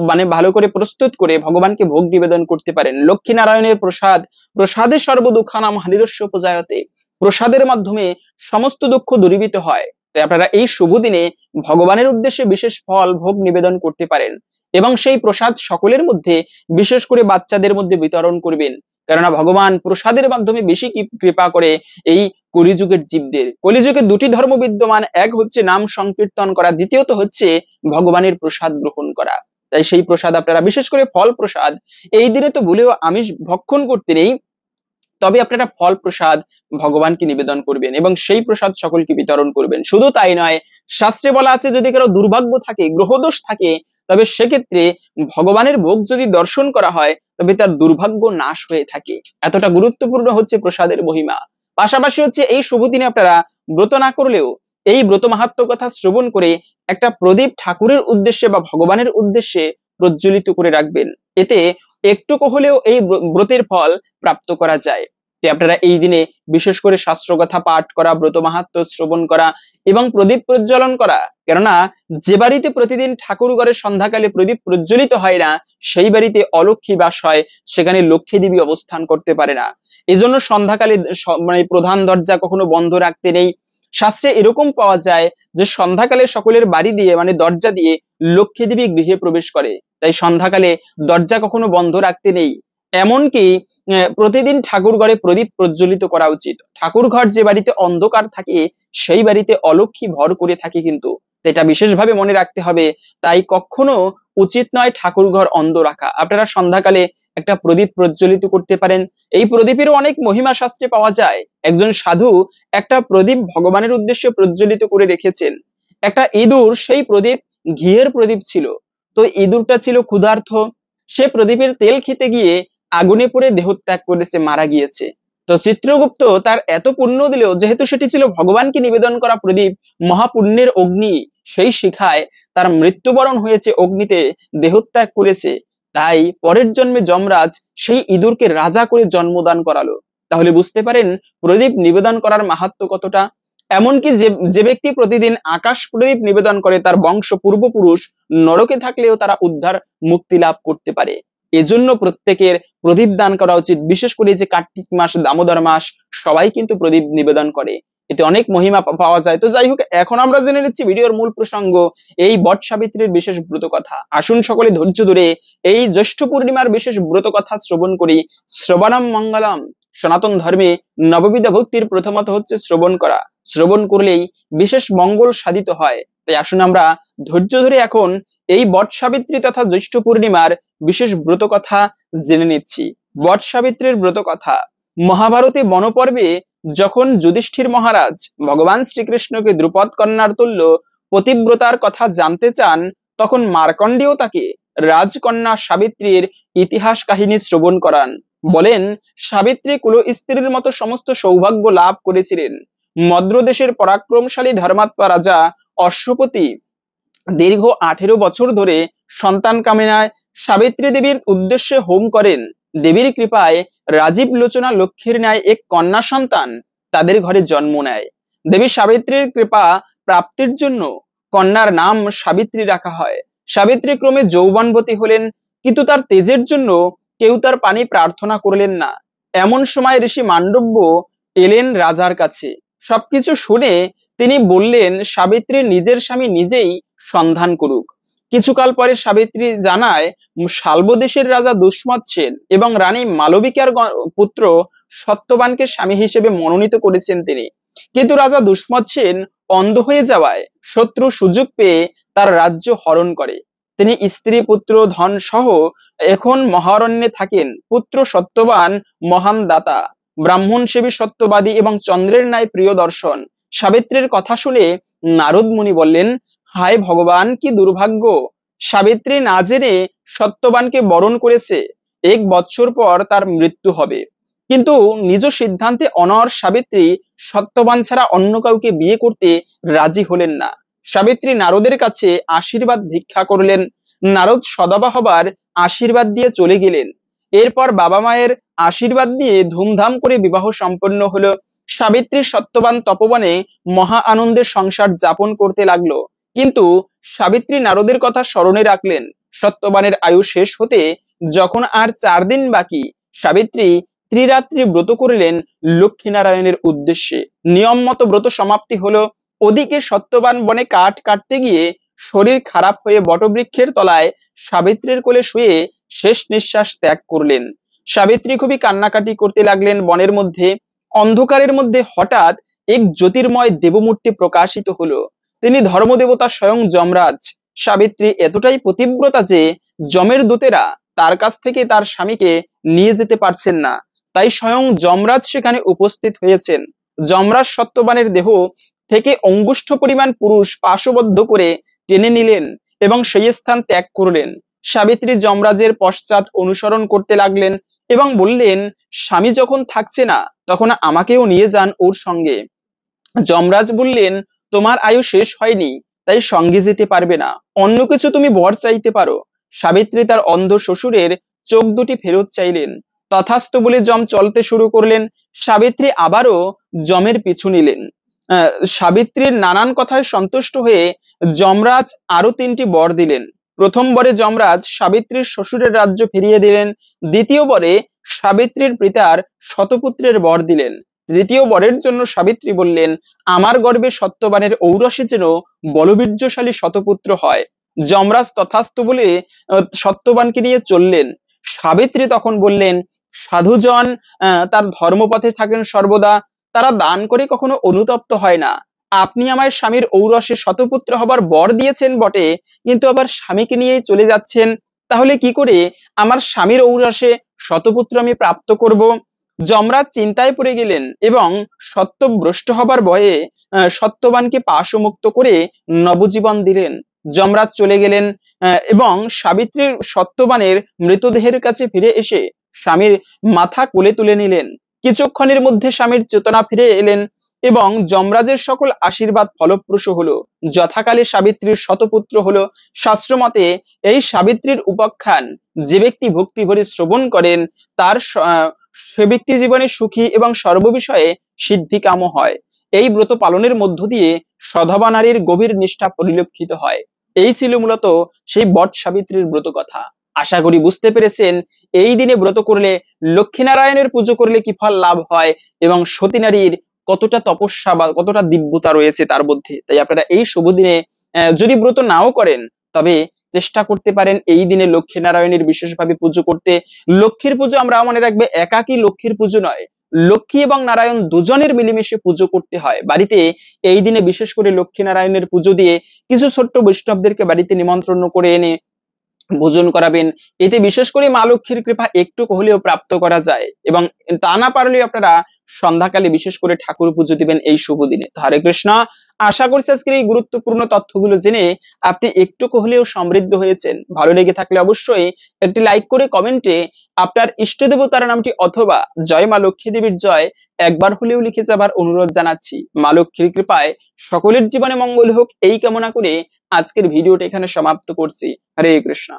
মানে ভালো করে প্রস্তুত করে ভগবানকে ভোগ নিবেদন করতে পারেন। লক্ষ্মী নারায়ণের প্রসাদ, প্রসাদে সর্ব দুঃখানাম হানিরস্য উপজায়তে, প্রসাদের মাধ্যমে সমস্ত দুঃখ দূরীভূত হয়। তাই আপনারা এই শুভ দিনে ভগবানের উদ্দেশ্যে বিশেষ ফল ভোগ নিবেদন করতে পারেন, এবং সেই প্রসাদ সকলের মধ্যে, বিশেষ করে বাচ্চাদের মধ্যে বিতরণ করবেন। কেননা ভগবান প্রসাদের মাধ্যমে বেশি কৃপা করে এই কলিযুগের জীবদের। কলিযুগে দুটি ধর্ম বিদ্যমান, এক হচ্ছে নাম সংকীর্তন করা, দ্বিতীয়ত হচ্ছে ভগবানের প্রসাদ গ্রহণ করা। তাই সেই প্রসাদ আপনারা, বিশেষ করে ফল প্রসাদ, এই দিনে তো ভুলেও আমিষ ভক্ষণ করতে নেই, তবে আপনারা ফল প্রসাদ ভগবানকে নিবেদন করবেন এবং সেই প্রসাদ সকলকে বিতরণ করবেন। শুধু তাই নয়, শাস্ত্রে বলা আছে যদি কারো দুর্ভাগ্য থাকে, গ্রহদোষ থাকে, তবে সেক্ষেত্রে ভগবানের ভোগ যদি দর্শন করা হয় তবে তার দুর্ভাগ্য নাশ হয়ে থাকে। এতটা গুরুত্বপূর্ণ হচ্ছে প্রসাদের মহিমা। পাশাপাশি হচ্ছে এই শুভ দিনে আপনারা ব্রত না করলেও এই ব্রত মাহাত্ম্য কথা শ্রবণ করে একটা প্রদীপ ঠাকুরের উদ্দেশ্যে বা ভগবানের উদ্দেশ্যে প্রজ্বলিত করে রাখবেন। এতে একটুকু হলেও এই ব্রতের ফল প্রাপ্ত করা যায়। আপনারা এই দিনে বিশেষ করে শাস্ত্র কথা পাঠ করা, ব্রত মাহাত্ম্য শ্রবণ করা এবং প্রদীপ প্রজ্বলন করা। কেননা যে বাড়িতে প্রতিদিন ঠাকুর ঘরে সন্ধ্যাকালে প্রদীপ প্রজ্বলিত হয় না, সেই বাড়িতে অলক্ষ্মী বাস হয়, সেখানে লক্ষ্মী দেবী অবস্থান করতে পারে না। এজন্য সন্ধ্যাকালে মানে প্রধান দরজা কখনো বন্ধ রাখতে নেই। শাস্ত্রে এরকম পাওয়া যায় যে সন্ধ্যাকালে সকলের বাড়ি দিয়ে মানে দরজা দিয়ে লক্ষ্মী দেবী গৃহে প্রবেশ করে। তাই সন্ধ্যাকালে দরজা কখনো বন্ধ রাখতে নেই। এমনকি প্রতিদিন ঠাকুর ঘরে প্রদীপ প্রজ্বলিত করা উচিত। ঠাকুর ঘর যে বাড়িতে অন্ধকার থাকে সেই বাড়িতে অলক্ষ্মী ভর করে থাকে, কিন্তু এটা বিশেষভাবে মনে রাখতে হবে। তাই কখনো উচিত নয় ঠাকুর ঘর অন্ধ রাখা। আপনারা সন্ধ্যাকালে একটা প্রদীপ প্রজ্বলিত করতে পারেন। এই প্রদীপেরও অনেক মহিমা শাস্ত্রে পাওয়া যায়। একজন সাধু একটা প্রদীপ ভগবানের উদ্দেশ্যে প্রজ্বলিত করে রেখেছেন। একটা ইঁদুর সেই প্রদীপ ঘিয়ের প্রদীপ ছিল, তো ইঁদুরটা ছিল ক্ষুধার্ত, সে প্রদীপের তেল খেতে গিয়ে আগুনে পড়ে দেহত্যাগ করেছে, মারা গিয়েছে। তো চিত্রগুপ্ত তার এত পুণ্য দিল, যেহেতু সেটি ছিল ভগবানকে নিবেদন করা প্রদীপ, মহাপুণ্যের অগ্নি, সেই শিখায় তার মৃত্যুবরণ হয়েছে, অগ্নিতে দেহত্যাগ করেছে। তাই পরের জন্মে যমরাজ সেই ইঁদুরকে রাজা করে জন্মদান করালো। তাহলে বুঝতে পারেন প্রদীপ নিবেদন করার মাহাত্ম্য কতটা। এমনকি যে ব্যক্তি প্রতিদিন আকাশ প্রদীপ নিবেদন করে, তার বংশ পূর্বপুরুষ নরকে থাকলেও তারা উদ্ধার মুক্তি লাভ করতে পারে। এজন্য প্রত্যেকের প্রদীপ দান করা উচিত। বিশেষ করে যে কার্তিক মাস, দামোদর মাস, সবাই কিন্তু প্রদীপ নিবেদন করে, এতে অনেক মহিমা পাওয়া যায়। তো যাই হোক, এখন আমরা জেনে নিচ্ছি ভিডিওর মূল প্রসঙ্গ, এই বট সাবিত্রীর বিশেষ ব্রত কথা। আসুন সকলে ধৈর্য ধরে এই জ্যৈষ্ঠ পূর্ণিমার বিশেষ ব্রত কথা শ্রবণ করি। শ্রবণম মঙ্গলম। সনাতন ধর্মে নববিধা ভক্তির প্রথমত হচ্ছে শ্রবণ করা। শ্রবণ করলেই বিশেষ মঙ্গল সাধিত হয়। তাই আসুন আমরা ধৈর্য ধরে এখন এই বট সাবিত্রী তথা জ্যৈষ্ঠ পূর্ণিমার বিশেষ ব্রত কথা জেনে নিচ্ছি। বট সাবিত্রীর ব্রত কথা। মহাভারতে বনপর্বে যখন যুধিষ্ঠির মহারাজ ভগবান শ্রীকৃষ্ণকে দ্রুপদ কন্যার তুল্য পতিব্রতার কথা জানতে চান, তখন মার্কণ্ডেয় তাকে রাজকন্যা সাবিত্রীর ইতিহাস কাহিনী শ্রবণ করান। বলেন, সাবিত্রী কুল স্ত্রীর মতো সমস্ত সৌভাগ্য লাভ করেছিলেন। মদ্র দেশের পরাক্রমশালী ধর্মাত্মা রাজা অশ্বপতি দীর্ঘ 18 বছর ধরে সন্তান কামনায় সাবিত্রী দেবীর উদ্দেশ্যে হোম করেন। দেবীর কৃপায় রাজীব লোচনা লক্ষ্মীর ন্যায় এক কন্যা সন্তান তাদের ঘরে জন্ম নেয়। দেবী সাবিত্রীর কৃপা প্রাপ্তির জন্য কন্যার নাম সাবিত্রী রাখা হয়। সাবিত্রী ক্রমে যৌবনবতী হলেন, কিন্তু তার তেজের জন্য কেউ তার পানি প্রার্থনা করলেন না। এমন সময় ঋষি মান্ডব্য এলেন রাজার কাছে। সবকিছু শুনে তিনি বললেন, সাবিত্রী নিজের স্বামী নিজেই সন্ধান করুক। কিছুকাল পরে সাবিত্রী জানায়, শাল্ব দেশের রাজা দুষ্মত সেন এবং রানী মালবিকার পুত্র সত্যবানকে স্বামী হিসেবে মনোনীত করেছেন তিনি। কিন্তু রাজা দুষ্মত সেন অন্ধ হয়ে যাওয়ায় শত্রু সুযোগ পেয়ে তার রাজ্য হরণ করে। তিনি স্ত্রী পুত্র ধন সহ এখন মহারণ্যে থাকেন। পুত্র সত্যবান মহান দাতা, ব্রাহ্মণ সেবী সত্যবাদী এবং চন্দ্রের ন্যায় প্রিয় দর্শন। সাবিত্রীর কথা শুনে নারদ মুনি বললেন, হায় ভগবান, কি দুর্ভাগ্য! সাবিত্রী না জেনে সত্যবানকে বরণ করেছে। 1 বৎসর পর তার মৃত্যু হবে। কিন্তু নিজ সিদ্ধান্তে অনড় সাবিত্রী সত্যবান ছাড়া অন্য কাউকে বিয়ে করতে রাজি হলেন না। সাবিত্রী নারদের কাছে আশীর্বাদ ভিক্ষা করলেন। নারদ সদাবা হবার আশীর্বাদ দিয়ে চলে গেলেন। এরপর বাবা মায়ের আশীর্বাদ দিয়ে ধুমধাম করে বিবাহ সম্পন্ন হলো। সাবিত্রী সত্যবান তপবনে মহা আনন্দের সংসার যাপন করতে লাগলো। কিন্তু সাবিত্রী নারদের কথা স্মরণে রাখলেন। সত্যবানের আয়ু শেষ হতে যখন আর 4 দিন বাকি, সাবিত্রী ত্রিরাত্রি ব্রত করলেন লক্ষ্মীনারায়ণের উদ্দেশ্যে। নিয়ম মতো ব্রত সমাপ্তি হলো। ওদিকে সত্যবান বনে কাঠ কাটতে গিয়ে শরীর খারাপ হয়ে বটবৃক্ষের তলায় সাবিত্রীর কোলে শুয়ে শেষ নিঃশ্বাস ত্যাগ করলেন। সাবিত্রী খুবই কান্নাকাটি করতে লাগলেন। বনের মধ্যে অন্ধকারের মধ্যে হঠাৎ এক জ্যোতির্ময় দেবমূর্তি প্রকাশিত হলো। তিনি ধর্মদেবতা স্বয়ং যমরাজ। সাবিত্রী এতটাই পতিব্রতা যে যমের দূতেরা তার কাছ থেকে তার স্বামীকে নিয়ে যেতে পারছেন না। তাই স্বয়ং যমরাজ সেখানে উপস্থিত হয়েছেন। যমরাজ সত্যবানের দেহ থেকে অঙ্গুষ্ঠ পরিমাণ পুরুষ পাশবদ্ধ করে টেনে নিলেন এবং সেই স্থান ত্যাগ করলেন। সাবিত্রী যমরাজের পশ্চাৎ অনুসরণ করতে লাগলেন এবং বললেন, স্বামী যখন থাকছে না তখন আমাকেও নিয়ে যান ওর সঙ্গে। যমরাজ বললেন, তোমার আয়ু শেষ হয়নি, তাই সঙ্গে যেতে পারবে না। অন্য কিছু তুমি বর চাইতে পারো। সাবিত্রী তার অন্ধ শ্বশুরের চোখ দুটি ফেরত চাইলেন। তথাস্তু বলে যম চলতে শুরু করলেন। সাবিত্রী আবারও যমের পিছু নিলেন। সাবিত্রীর নানান কথায় সন্তুষ্ট হয়ে যমরাজ আরো 3টি বর দিলেন। প্রথম বরে যমরাজ সাবিত্রীর শ্বশুরের রাজ্য ফিরিয়ে দিলেন। দ্বিতীয় বরে সাবিত্রীর পিতার শতপুত্রের বর দিলেন। তৃতীয় বরের জন্য সাবিত্রী বললেন, আমার গর্ভে সত্যবানের ঔরসে যেন বলবীর্যশালী শতপুত্র হয়। যমরাজ তথাস্তু বলে সত্যবানকে নিয়ে চললেন। সাবিত্রী তখন বললেন, সাধুজন তার ধর্মপথে থাকেন সর্বদা, তারা দান করে কখনো অনুতপ্ত হয় না। আপনি আমার স্বামীর ঔরসে শতপুত্র হবার বর দিয়েছেন বটে, কিন্তু আবার স্বামীকে নিয়েই চলে যাচ্ছেন। তাহলে কি করে আমার স্বামীর ঔরসে শতপুত্র আমি প্রাপ্ত করব? যমরাজ চিন্তায় পড়ে গেলেন এবং সত্যভ্রষ্ট হবার ভয়ে সত্যবানকে পাশমুক্ত করে নবজীবন দিলেন। যমরাজ চলে গেলেন এবং সাবিত্রীর সত্যবানের মৃতদেহের কাছে ফিরে এসে স্বামীর মাথা কোলে তুলে নিলেন। কিছুক্ষণের মধ্যে স্বামীর চেতনা ফিরে এলেন এবং যমরাজের সকল আশীর্বাদ ফলপ্রসূ হলো। যথাকালে সাবিত্রীর শতপুত্র হলো। শাস্ত্রমতে এই সাবিত্রীর উপাখ্যান যে ব্যক্তি ভক্তি ভরে শ্রবণ করেন, তার সে ব্যক্তি জীবনে সুখী এবং সর্ববিষয়ে সিদ্ধিকাম হয়। এই ব্রত পালনের মধ্য দিয়ে সধবা নারীর গভীর নিষ্ঠা পরিলক্ষিত হয়। এই ছিল মূলত সেই বট সাবিত্রীর ব্রত কথা। আশা করি বুঝতে পেরেছেন এই দিনে ব্রত করলে, লক্ষ্মীনারায়ণের পুজো করলে কি ফল লাভ হয় এবং সতী নারীর কতটা তপস্যা বা কতটা দিব্যতা রয়েছে তার মধ্যে। তাই আপনারা এই শুভ দিনে যদি ব্রত নাও করেন, তবে চেষ্টা করতে পারেন এই দিনে লক্ষ্মীনারায়ণের বিশেষভাবে পুজো করতে। লক্ষ্মীর পুজো আমরা মনে রাখবে একাকী লক্ষ্মীর পুজো নয়, লক্ষ্মী এবং নারায়ণ দুজনের মিলেমিশে পুজো করতে হয়। বাড়িতে এই দিনে বিশেষ করে লক্ষ্মীনারায়ণের পুজো দিয়ে কিছু ছোট্ট বৈষ্ণবদেরকে বাড়িতে নিমন্ত্রণ করে এনে ভোজন করাবেন। এতে বিশেষ করে মা লক্ষ্মীর কৃপা একটু হলেও প্রাপ্ত করা যায়। এবং তা না পারলেও আপনারা সন্ধ্যাকালে বিশেষ করে ঠাকুর পুজো দিবেন এই শুভ দিনে। তো হরে কৃষ্ণ। আশা করছি আজকের এই গুরুত্বপূর্ণ তথ্যগুলো জেনে আপনি একটু হলেও সমৃদ্ধ হয়েছেন। ভালো লেগে থাকলে অবশ্যই একটি লাইক করে কমেন্টে আপনার ইষ্ট দেবতার নামটি অথবা জয় মা লক্ষ্মী দেবীর জয় একবার হলেও লিখে যাবার অনুরোধ জানাচ্ছি। মা লক্ষ্মীর কৃপায় সকলের জীবনে মঙ্গল হোক এই কামনা করে আজকের ভিডিওটা এখানে সমাপ্ত করছি। হরে কৃষ্ণ।